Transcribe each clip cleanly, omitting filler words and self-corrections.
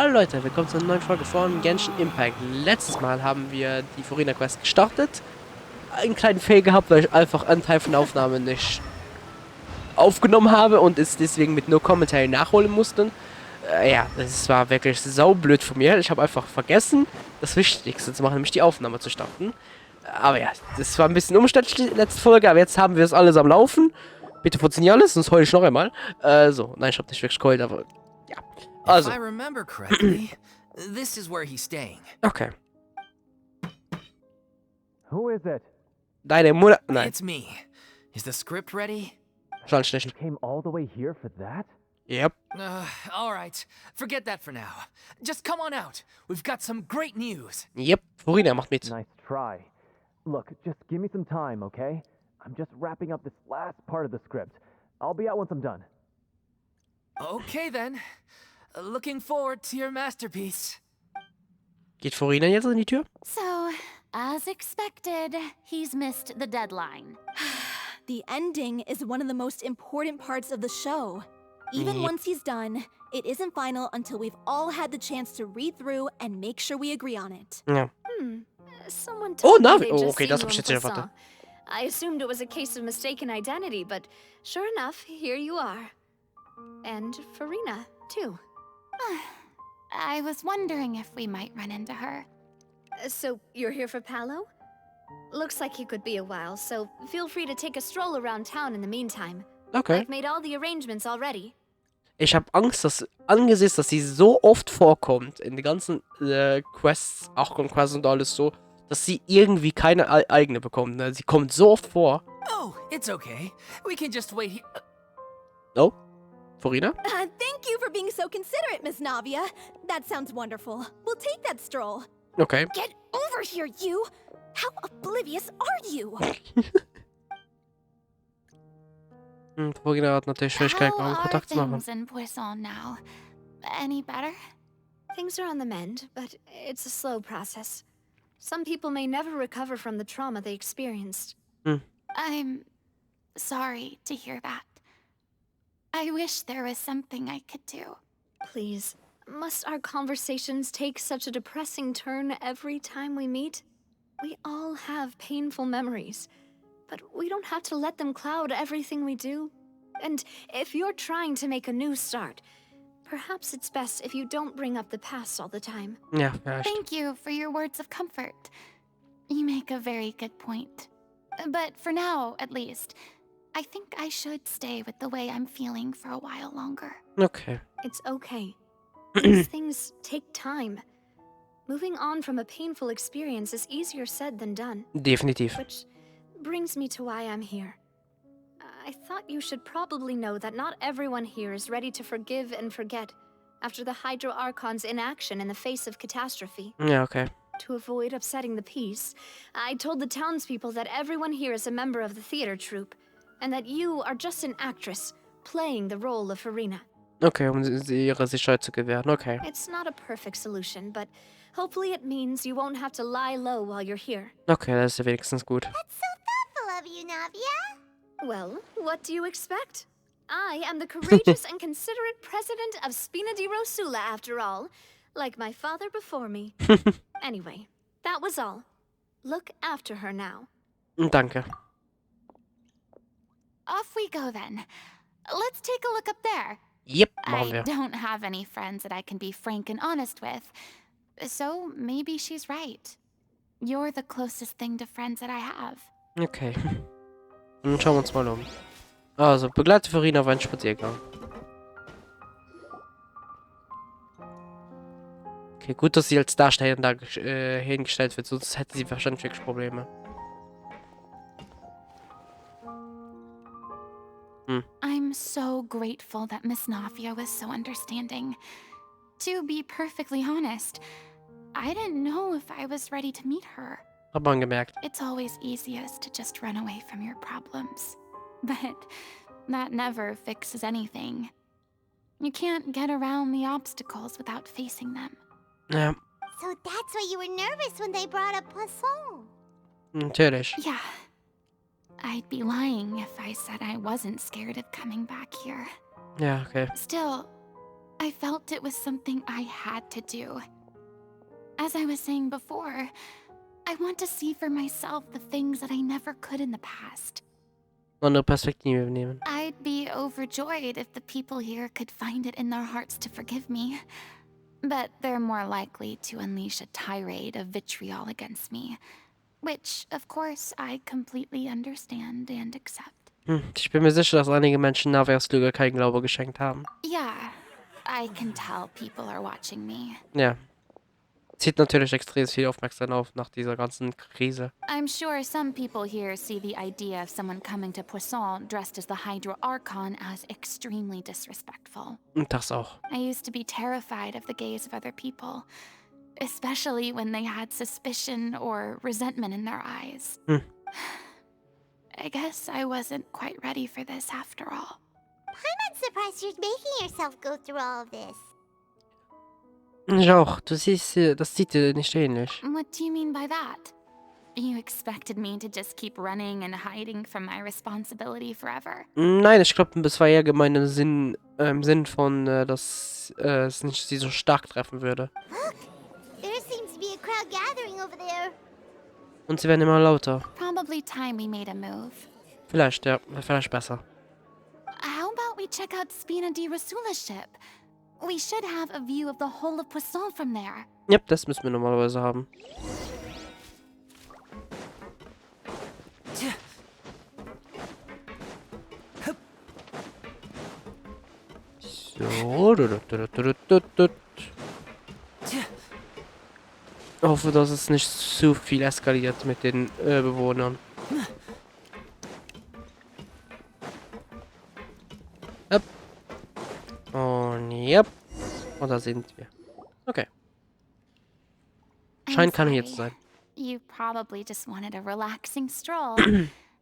Hallo Leute, willkommen zu einer neuen Folge von Genshin Impact. Letztes Mal haben wir die Furina Quest gestartet. Einen kleinen Fail gehabt, weil ich einfach einen Teil von der Aufnahme nicht aufgenommen habe und es deswegen mit No Commentary nachholen musste. Ja, das war wirklich saublöd von mir. Ich habe einfach vergessen, das Wichtigste zu machen, nämlich die Aufnahme zu starten. Aber ja, das war ein bisschen umständlich, die letzte Folge, aber jetzt haben wir es alles am Laufen. Bitte funktioniert alles, sonst heule ich noch einmal. So, nein, ich habe nicht wirklich geheult, aber ja. Also. If I remember correctly, this is where he's staying. Okay. Who is it? Deine Mutter. Nein. It's me. Is the script ready? Wahrscheinlich nicht. You came all the way here for that? Yep. All right. Forget that for now. Just come on out. We've got some great news. Yep. Furina macht mit. Nice try. Look, just give me some time, okay? I'm just wrapping up this last part of the script. I'll be out once I'm done. Okay then. Looking forward to your masterpiece. Geht Furina jetzt in die Tür? So, as expected, he's missed the deadline. The ending is one of the most important parts of the show. Even once he's done, it isn't final until we've all had the chance to read through and make sure we agree on it. Ja. Someone Oh, told me Navi. they'd Oh, just okay, seen das you hab ich in jetzt nicht erwartet. Corsair. I assumed it was a case of mistaken identity, but sure enough, here you are. And Furina, too. I was wondering if we might run into her. So, you're here for Palo? Looks like you could be a while, so feel free to take a stroll around town in the meantime. Okay. I've made all the arrangements already. Ich habe Angst, dass angesichts, dass sie so oft vorkommt in den ganzen Quests, auch Quests und alles so, dass sie irgendwie keine eigene bekommt. Ne? Sie kommt so oft vor. Oh, it's okay. We can just wait here. Oh, Furina? Thank you for being so considerate, Miss Navia. That sounds wonderful. We'll take that stroll. Okay. Get over here, you! How oblivious are you? Furina hat natürlich Schwierigkeiten, How einen are Kontakt zu machen. things in Poisson now? Any better? Things are on the mend, but it's a slow process. Some people may never recover from the trauma they experienced. I'm sorry to hear that. I wish there was something I could do. Please, must our conversations take such a depressing turn every time we meet? We all have painful memories, but we don't have to let them cloud everything we do. And if you're trying to make a new start, perhaps it's best if you don't bring up the past all the time. Ja, vielleicht. Thank you for your words of comfort. You make a very good point. But for now, at least, I think I should stay with the way I'm feeling for a while longer. Okay. It's okay. These things take time. Moving on from a painful experience is easier said than done. Definitiv. Which brings me to why I'm here. I thought you should probably know that not everyone here is ready to forgive and forget after the Hydro Archon's inaction in the face of catastrophe. Ja, okay. To avoid upsetting the peace, I told the townspeople that everyone here is a member of the theater troupe, and that you are just an actress playing the role of Furina. Okay, ihre Sicherheit zu gewähren. Okay. It's not a perfect solution, but hopefully it means you won't have to lie low while you're here. Okay, das ist ja wenigstens gut. That's so thoughtful of you, Navia. Well, what do you expect? I am the courageous and considerate president of Spina di Rosula, after all, like my father before me. Anyway, that was all. Look after her now. Danke. Off we go then. Let's take a look up there. Yep, machen I wir. don't have any friends that I can be frank and honest with. So maybe she's right. You're the closest thing to friends that I have. Okay. Dann schauen wir uns mal um. Also, begleite Furina auf einen Spaziergang. Okay, gut, dass sie als Darstellerin da hingestellt wird, sonst hätte sie wahrscheinlich wirklich Probleme. I'm so grateful that Miss Navia was so understanding. To be perfectly honest, I didn't know if I was ready to meet her. Hat man gemerkt. It's always easiest to just run away from your problems. But that never fixes anything. You can't get around the obstacles without facing them. Ja, So that's why you were nervous when they brought up Poisson. natürlich. Yeah. I'd be lying if I said I wasn't scared of coming back here. Ja, okay. Still, I felt it was something I had to do. As I was saying before, I want to see for myself the things that I never could in the past. Andere Perspektive nehmen. I'd be overjoyed if the people here could find it in their hearts to forgive me. But they're more likely to unleash a tirade of vitriol against me. Which, of course, I completely understand and accept. Ich bin mir sicher, dass einige Menschen Navias Lüge keinen Glaube geschenkt haben. Yeah, I can tell people are watching me. Ja. Zieht natürlich extrem viel Aufmerksamkeit auf nach dieser ganzen Krise. I'm sure some people here see the idea of someone coming to Poisson dressed as the Hydro Archon as extremely disrespectful. Und das auch. I used to be terrified of the gaze of other people, especially when they had suspicion or resentment in their eyes. I guess I wasn't quite ready for this after all. I'm not surprised you're making yourself go through all of this. Ich auch. Du siehst, das sieht dir nicht ähnlich. What do you mean by that? You expected me to just keep running and hiding from my responsibility forever? Nein, ich glaube, das war eher gemeint im Sinn von, dass es nicht sie so stark treffen würde. Look, there seems to be a crowd gathering over there. Und sie werden immer lauter. Probably time we made a move. Vielleicht, ja. Vielleicht besser. How about we check out Spina di Rasula's ship? We should have a view of the whole of Poisson from there. Ja, das müssen wir normalerweise haben. So. Ich hoffe, dass es nicht zu viel eskaliert mit den Bewohnern. Yep. Und yep. Und da sind wir. Okay. Scheint kann hier zu sein. You probably just wanted a relaxing stroll.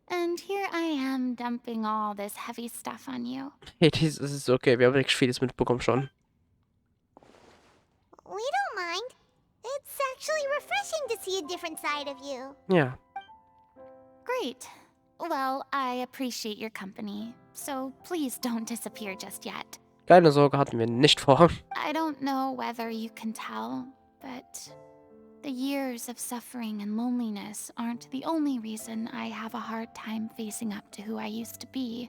And here I am dumping all this heavy stuff on you. Hey, das ist okay. Wir haben wirklich vieles mitbekommen schon. We don't mind. It's actually refreshing to see a different side of you. Ja. Great. Well, I appreciate your company. So please don't disappear just yet. Keine Sorge, hatten wir nicht vor. I don't know whether you can tell, but the years of suffering and loneliness aren't the only reason I have a hard time facing up to who I used to be.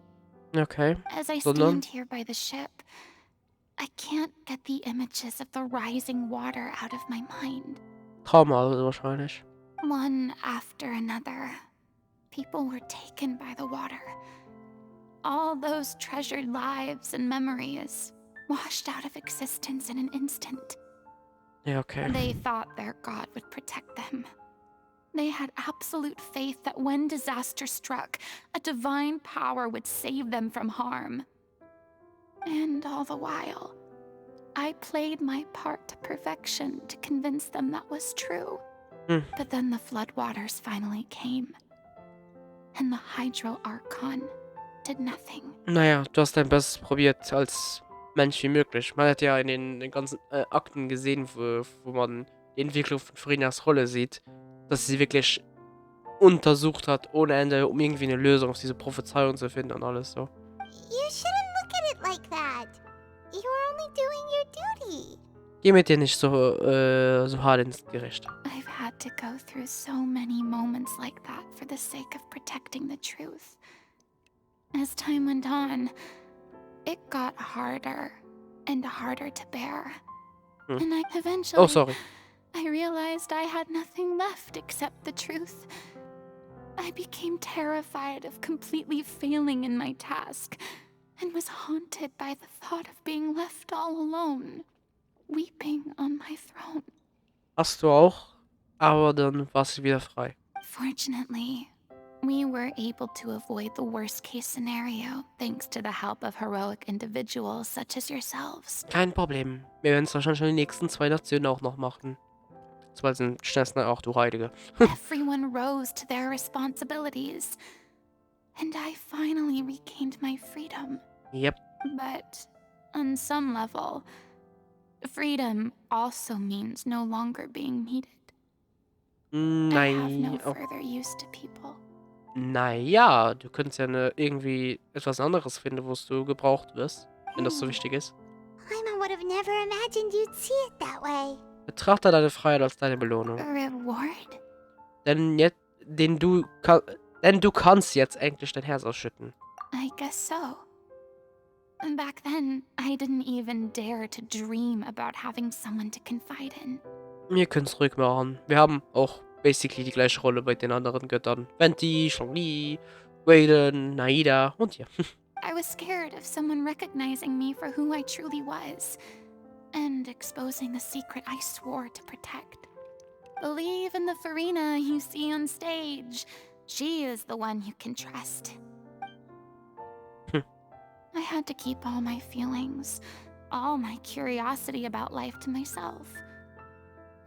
Okay. As I Sondern? stand here by the ship, I can't get the images of the rising water out of my mind. Trauma wahrscheinlich. One after another, people were taken by the water. All those treasured lives and memories washed out of existence in an instant. Ja, okay. They thought their god would protect them. They had absolute faith that when disaster struck, a divine power would save them from harm. And all the while, I played my part to perfection to convince them that was true. But then the floodwaters finally came. And the Hydro Archon did nothing. Naja, du hast dein Bestes probiert, als Mensch wie möglich. Man hat ja in den ganzen Akten gesehen, wo man die Entwicklung von Furinas Rolle sieht, dass sie wirklich untersucht hat, ohne Ende, um irgendwie eine Lösung auf diese Prophezeiung zu finden und alles so. You shouldn't look at it like that. You're only doing your duty. Geh mit dir nicht so hart ins Gericht. I've had to go through so many moments like that for the sake of protecting the truth. As time went on, it got harder and harder to bear. And I eventually... Oh, sorry. I realized I had nothing left except the truth. I became terrified of completely failing in my task and was haunted by the thought of being left all alone, weeping on my throne. Hast du auch, aber dann warst du wieder frei. Fortunately, we were able to avoid the worst-case scenario thanks to the help of heroic individuals such as yourselves. Kein Problem. Wir werden es wahrscheinlich in den nächsten 2 Nationen auch noch machen. Zwar sind schnellsten auch, du Heilige. Everyone rose to their responsibilities, and I finally regained my freedom. Yep. But on some level, freedom also means no longer being needed. I have no further use to people. Naja, du könntest ja irgendwie etwas anderes finden, wo du gebraucht wirst, wenn das so wichtig ist. Paimon would have never imagined you'd see it that way. Betrachte deine Freiheit als deine Belohnung. A reward? Denn du kannst jetzt endlich dein Herz ausschütten. I guess so. And back then, I didn't even dare to dream about having someone to confide in. Wir können es ruhig machen. Wir haben auch basically die gleiche Rolle bei den anderen Göttern. Venti, Changli, Waden, Naida und hier. I was scared of someone recognizing me for who I truly was, and exposing the secret I swore to protect. Believe in the Furina you see on stage. She is the one you can trust. I had to keep all my feelings, all my curiosity about life to myself.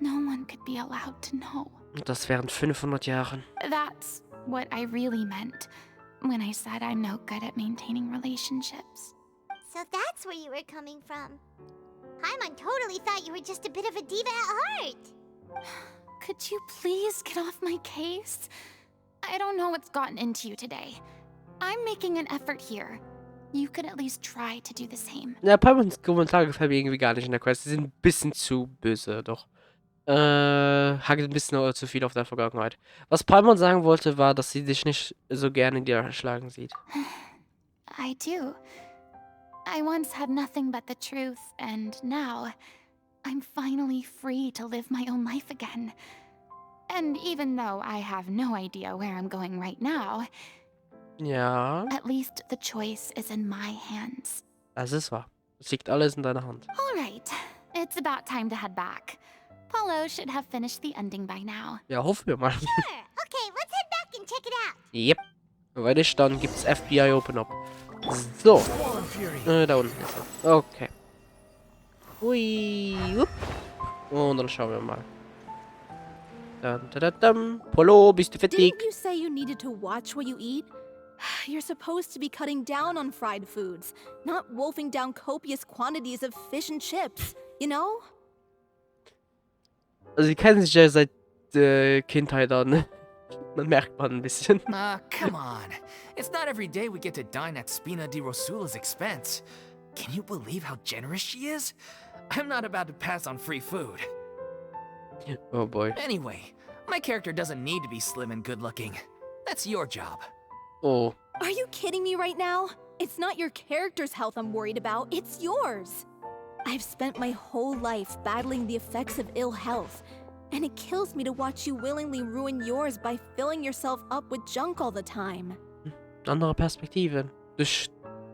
No one could be allowed to know. Das wären 500 Jahren. That's what I really meant when I said I'm no good at maintaining relationships. So that's where you were coming from. Paimon totally thought you were just a bit of a diva at heart. Could you please get off my case? I don't know what's gotten into you today. I'm making an effort here. You could at least try to do the same. Ja, Paimons Kommentar gefällt mir irgendwie gar nicht in der Quest. Die sind ein bisschen zu böse, doch. Hagelt ein bisschen zu viel auf der Vergangenheit. Was Paimon sagen wollte, war, dass sie dich nicht so gerne niederschlagen sieht. I do. I once had nothing but the truth, and now I'm finally free to live my own life again. And even though I have no idea where I'm going right now, Ja, at least the choice is in my hands. das ist wahr. Es liegt alles in deiner Hand. All right, it's about time to head back. Paulo should have finished the ending by now. Ja, hoffen wir mal. Sure. Okay, let's head back and check it out. Yep. Wenn nicht, dann gibt's FBI Open Up. So. Da unten ist er. Okay. Hui. Upp. Und dann schauen wir mal. Polo, bist du fertig? Didn't you say you needed to watch what you eat? You're supposed to be cutting down on fried foods, not wolfing down copious quantities of fish and chips, you know? Also, sie kennen sich ja seit Kindheit an. Man merkt man ein bisschen. Come on. It's not every day we get to dine at Spina di Rosula's expense. Can you believe how generous she is? I'm not about to pass on free food. Oh boy. Anyway, my character doesn't need to be slim and good-looking. That's your job. Oh. Are you kidding me right now? It's not your character's health I'm worried about, it's yours. I've spent my whole life battling the effects of ill health, and it kills me to watch you willingly ruin yours by filling yourself up with junk all the time. Andere Perspektiven.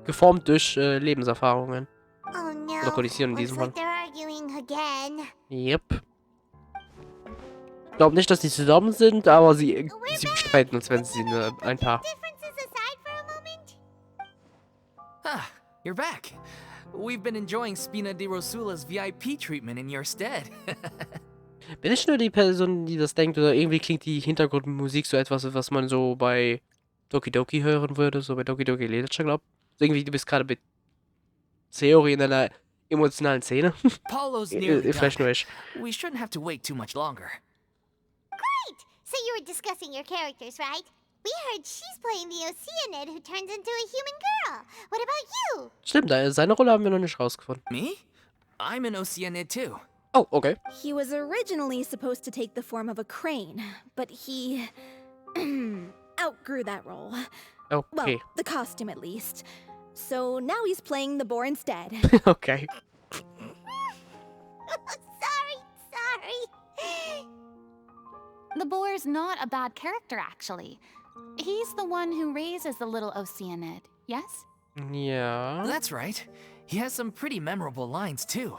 Geformt durch Lebenserfahrungen. Oh no. Oder Kollisionen in Looks diesem like Fall. they're arguing again. Yep. Ich glaube nicht, dass die zusammen sind, aber sie bestreiten uns, wenn sie ein Paar. Differences aside for a moment. Ah, you're back. We've been enjoying Spina di Rosula's VIP treatment in your stead. Bin ich nur die Person, die das denkt, oder irgendwie klingt die Hintergrundmusik so etwas, was man so bei Doki Doki hören würde, so bei Doki Doki Literature, glaub. So irgendwie, du bist gerade mit Theorie in einer emotionalen Szene. Paulo's nearly Vielleicht nur done. ich. We shouldn't have to wait too much longer. Great! So you were discussing your characters, right? We heard she's playing the Oceanid who turns into a human girl. What about you? Stimmt, seine Rolle haben wir noch nicht rausgefunden. Me? I'm an Oceanid too. Oh, okay. He was originally supposed to take the form of a crane, but he outgrew that role. Okay. Well, the costume at least. So now he's playing the boar instead. Okay. Sorry. The boar's not a bad character, actually. He's the one who raises the little Oceanid, yes? Ja. That's right. He has some pretty memorable lines too.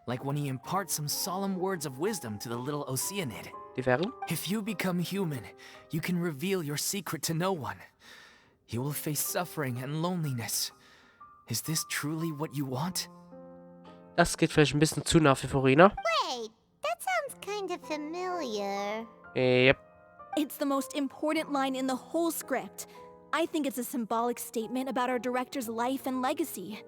Like when he imparts some solemn words of wisdom to the little Oceanid. Die wären? If you become human, you can reveal your secret to no one. You will face suffering and loneliness. Is this truly what you want? Das geht vielleicht ein bisschen zu nah für Furina. Wait, that sounds kind of familiar. Yep. It's the most important line in the whole script. I think it's a symbolic statement about our director's life and legacy.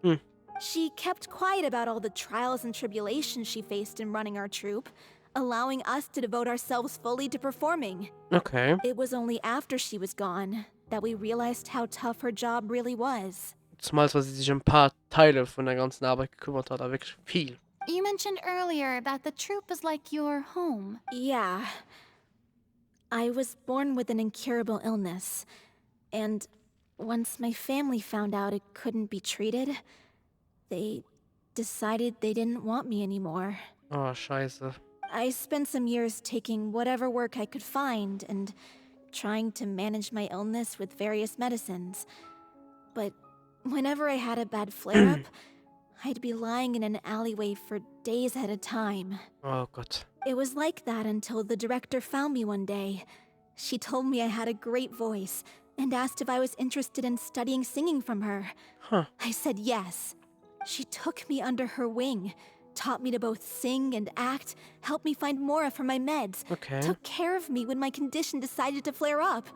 Hmm. She kept quiet about all the trials and tribulations she faced in running our troupe, allowing us to devote ourselves fully to performing. Okay. It was only after she was gone that we realized how tough her job really was. Zumal weil sie sich ein paar Teile von der ganzen Arbeit gekümmert hat, aber wirklich viel. You mentioned earlier that the troop is like your home. Yeah. I was born with an incurable illness, and once my family found out it couldn't be treated, they decided they didn't want me anymore. Oh, scheiße. I spent some years taking whatever work I could find and trying to manage my illness with various medicines. But whenever I had a bad flare-up, I'd be lying in an alleyway for days at a time. Oh Gott. It was like that until the director found me one day. She told me I had a great voice and asked if I was interested in studying singing from her. Huh. I said yes. She took me under her wing, taught me to both sing and act, helped me find Mora for my meds, Okay. took care of me when my condition decided to flare up.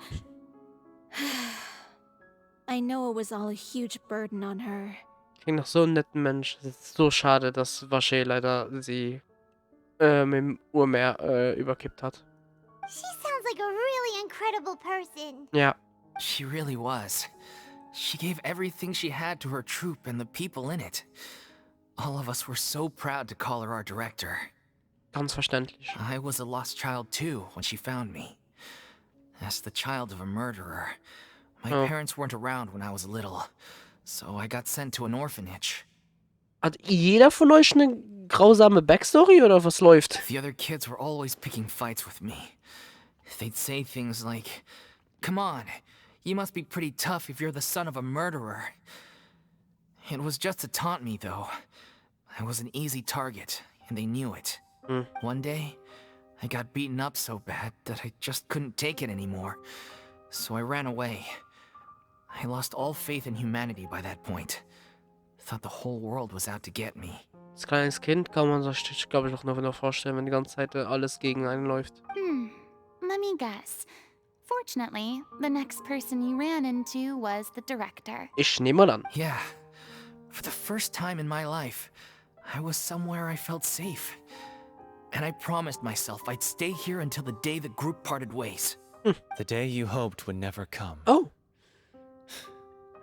I know it was all a huge burden on her. Klingt nach so einem netten Mensch. Es ist so schade, dass Vache leider sie mit dem Urmeer überkippt hat. She sounds like a really incredible person. Ja. She really was. She gave everything she had to her troop and the people in it. All of us were so proud to call her our director. Ganz verständlich. I was a lost child too when she found me. As the child of a murderer. My parents weren't around when I was little, so I got sent to an orphanage. Hat jeder von euch eine grausame Backstory oder was läuft? The other kids were always picking fights with me. They'd say things like, "Come on, you must be pretty tough if you're the son of a murderer." It was just to taunt me, though. I was an easy target, and they knew it. One day, I got beaten up so bad that I just couldn't take it anymore, so I ran away. I lost all faith in humanity by that point. Thought the whole world was out to get me. Als kleines Kind kann man sich, glaube ich, auch noch vorstellen, wenn die ganze Zeit alles gegen einen läuft. Let me guess. Fortunately, the next person you ran into was the director. Ich nehme mal an. Yeah. For the first time in my life, I was somewhere I felt safe. And I promised myself I'd stay here until the day the group parted ways. The day you hoped would never come. Oh.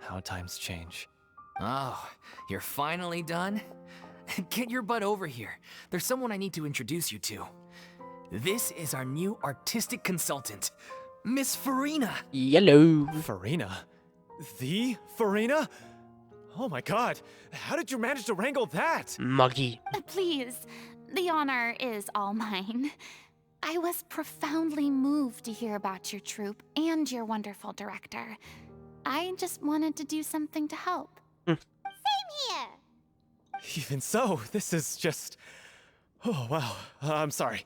How times change. Oh, you're finally done? Get your butt over here. There's someone I need to introduce you to. This is our new artistic consultant, Miss Furina. Yellow. Furina? The Furina? Oh my god, how did you manage to wrangle that? Magie. Please, the honor is all mine. I was profoundly moved to hear about your troupe and your wonderful director. I just wanted to do something to help. Same here. Even so, this is just... Oh, wow. I'm sorry.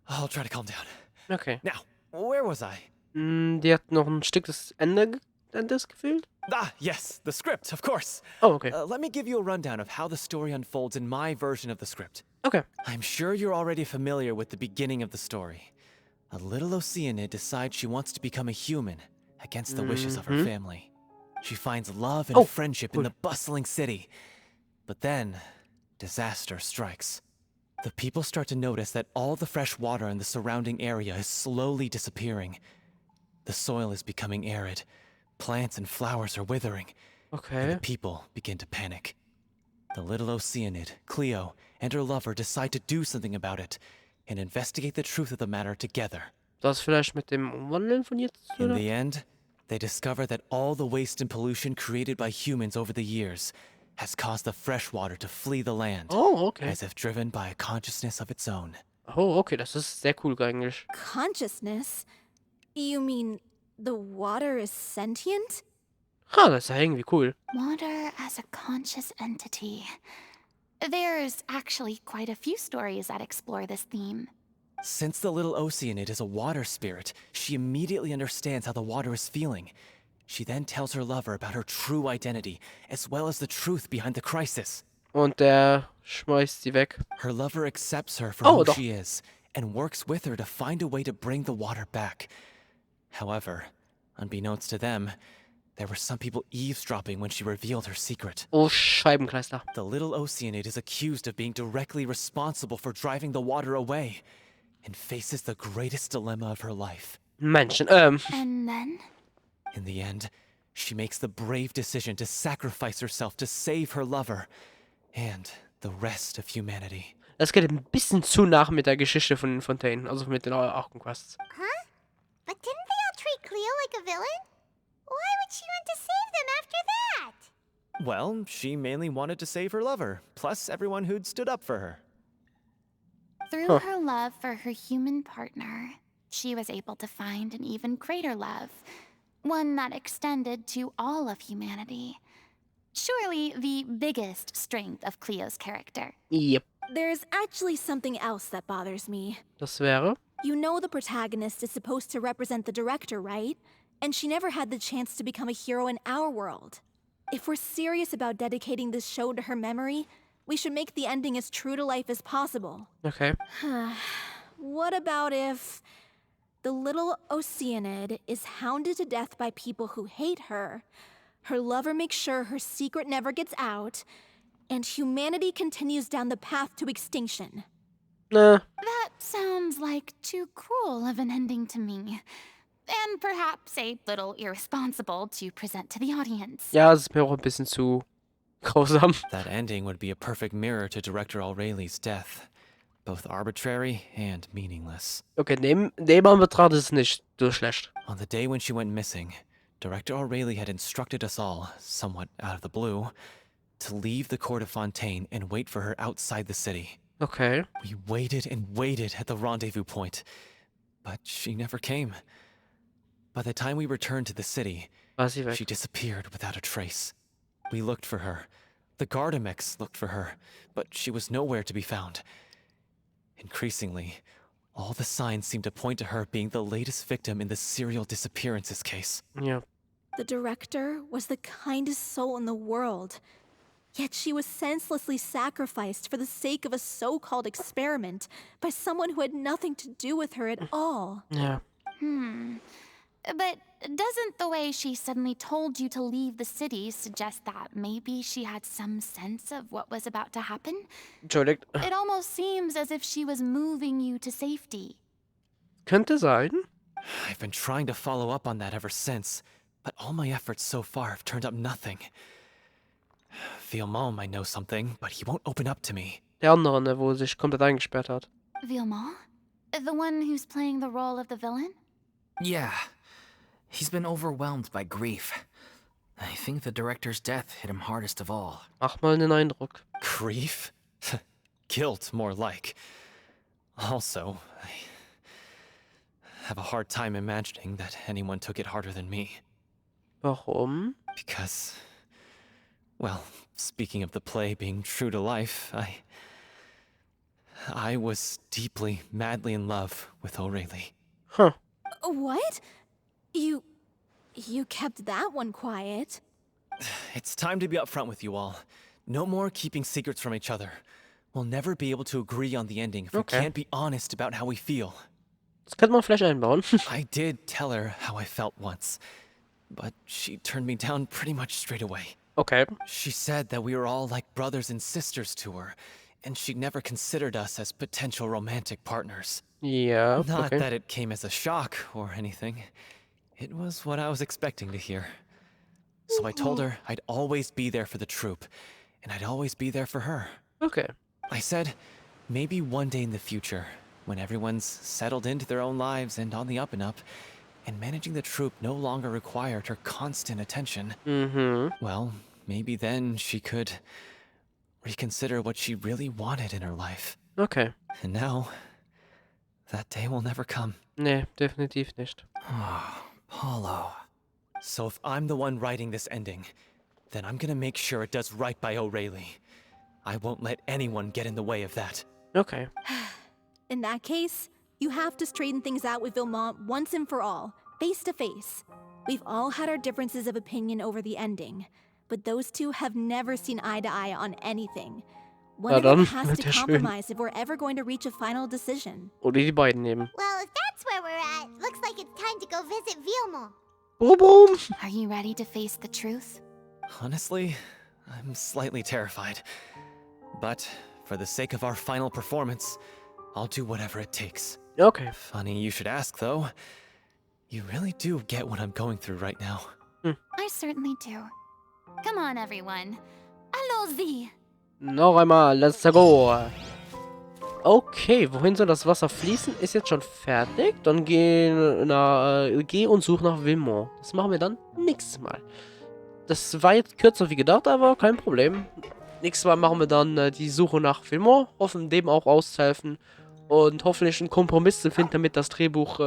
I'll try to calm down. Okay. Now, where was I? Die hat noch ein Stück des Endes gefehlt. Ah, yes, the script, of course. Oh, okay. Let me give you a rundown of how the story unfolds in my version of the script. Okay. I'm sure you're already familiar with the beginning of the story. A little Oceanid decides she wants to become a human against the wishes of her family. She finds love and friendship in the bustling city. But then, disaster strikes. The people start to notice that all the fresh water in the surrounding area is slowly disappearing. The soil is becoming arid. Plants and flowers are withering. Okay. And the people begin to panic. The little Oceanid, Cleo, and her lover decide to do something about it and investigate the truth of the matter together. Das vielleicht mit dem Umwandeln von jetzt, In oder? the end, they discover that all the waste and pollution created by humans over the years has caused the fresh water to flee the land, Oh, okay. as if driven by a consciousness of its own. Oh, okay, das ist sehr cool eigentlich. Consciousness? You mean the water is sentient? Ha, das ist ja irgendwie cool. Water as a conscious entity. There's actually quite a few stories that explore this theme. Since the little Oceanid is a water spirit, she immediately understands how the water is feeling. She then tells her lover about her true identity, as well as the truth behind the crisis. Und der schmeißt sie weg. Her lover accepts her for Oh, who doch. she is, and works with her to find a way to bring the water back. However, unbeknownst to them, there were some people eavesdropping when she revealed her secret. Oh, Scheibenkleister. The little Oceanid is accused of being directly responsible for driving the water away, and faces the greatest dilemma of her life. Menschen, And then? In the end, she makes the brave decision to sacrifice herself to save her lover and the rest of humanity. Das geht ein bisschen zu nach mit der Geschichte von den Fontänen, also mit den Arkenquests. Huh? But didn't they all treat Cleo like a villain? Why would she want to save them after that? Well, she mainly wanted to save her lover, plus everyone who'd stood up for her. Through her love for her human partner, she was able to find an even greater love, one that extended to all of humanity. Surely the biggest strength of Cleo's character. Yep. There's actually something else that bothers me. Das wäre? You know the protagonist is supposed to represent the director, right? And she never had the chance to become a hero in our world. If we're serious about dedicating this show to her memory, we should make the ending as true to life as possible. Okay. What about if the little Oceanid is hounded to death by people who hate her, her lover makes sure her secret never gets out, and humanity continues down the path to extinction? Nah. That sounds like too cruel of an ending to me. And perhaps a little irresponsible to present to the audience. Ja, es ist mir auch ein bisschen zu grausam. That ending would be a perfect mirror to Director Aurelie's death. Both arbitrary and meaningless. Okay, dem Anbetracht ist es nicht so schlecht. On the day when she went missing, Director Aurelie had instructed us all, somewhat out of the blue, to leave the court of Fontaine and wait for her outside the city. Okay. We waited and waited at the rendezvous point, but she never came. By the time we returned to the city, War sie weg. she disappeared without a trace. We looked for her. The Gardamex looked for her, but she was nowhere to be found. Increasingly, all the signs seemed to point to her being the latest victim in the serial disappearances case. Ja. The director was the kindest soul in the world. Yet she was senselessly sacrificed for the sake of a so-called experiment by someone who had nothing to do with her at all. Ja. But doesn't the way she suddenly told you to leave the city suggest that maybe she had some sense of what was about to happen? Entschuldigt. It almost seems as if she was moving you to safety. Könnte sein. I've been trying to follow up on that ever since, but all my efforts so far have turned up nothing. Filmora might know something, but he won't open up to me. Der andere, ne, wo sich komplett eingesperrt hat. Vilma? The one who's playing the role of the villain? Yeah. He's been overwhelmed by grief. I think the director's death hit him hardest of all. Mach mal einen Eindruck. Grief? Guilt, more like. Also, I have a hard time imagining that anyone took it harder than me. Warum? Because, well, speaking of the play being true to life, I was deeply, madly in love with Aurelie. Huh. What? You kept that one quiet. It's time to be upfront with you all. No more keeping secrets from each other. We'll never be able to agree on the ending if we can't be honest about how we feel. Das könnte man vielleicht einbauen. I did tell her how I felt once, but she turned me down pretty much straight away. Okay. She said that we were all like brothers and sisters to her, and she'd never considered us as potential romantic partners. Ja, Not okay. that it came as a shock or anything. It was what I was expecting to hear. So I told her I'd always be there for the troupe, and I'd always be there for her. Okay. I said, maybe one day in the future, when everyone's settled into their own lives and on the up and up, and managing the troupe no longer required her constant attention, well, maybe then she could reconsider what she really wanted in her life. Okay. And now, that day will never come. Nee, definitiv nicht. Paulo. So if I'm the one writing this ending, then I'm gonna make sure it does right by Aurelie. I won't let anyone get in the way of that. Okay. In that case, you have to straighten things out with Vilmont once and for all, face to face. We've all had our differences of opinion over the ending, but those two have never seen eye to eye on anything. One of them has to compromise if we're ever going to reach a final decision. Oder die beiden nehmen. Well, if that's where we're at, looks like it's time to go visit Vilmont. Boom, boom. Are you ready to face the truth? Honestly, I'm slightly terrified. But for the sake of our final performance, I'll do whatever it takes. Okay. Funny you should ask, though. You really do get what I'm going through right now. I certainly do. Come on, everyone. Allons-y! Noch einmal, let's go. Okay, wohin soll das Wasser fließen? Ist jetzt schon fertig. Dann geh und such nach Filmora. Das machen wir dann nächstes Mal. Das war jetzt kürzer wie gedacht, aber kein Problem. Nächstes Mal machen wir dann die Suche nach Filmora. Hoffen, dem auch auszuhelfen. Und hoffentlich einen Kompromiss zu finden, damit das Drehbuch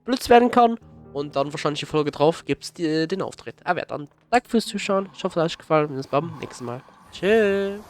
blitz werden kann. Und dann wahrscheinlich die Folge drauf gibt es den Auftritt. Aber ja, dann danke fürs Zuschauen. Ich hoffe, es hat euch gefallen. Bis beim nächsten Mal. Tschüss.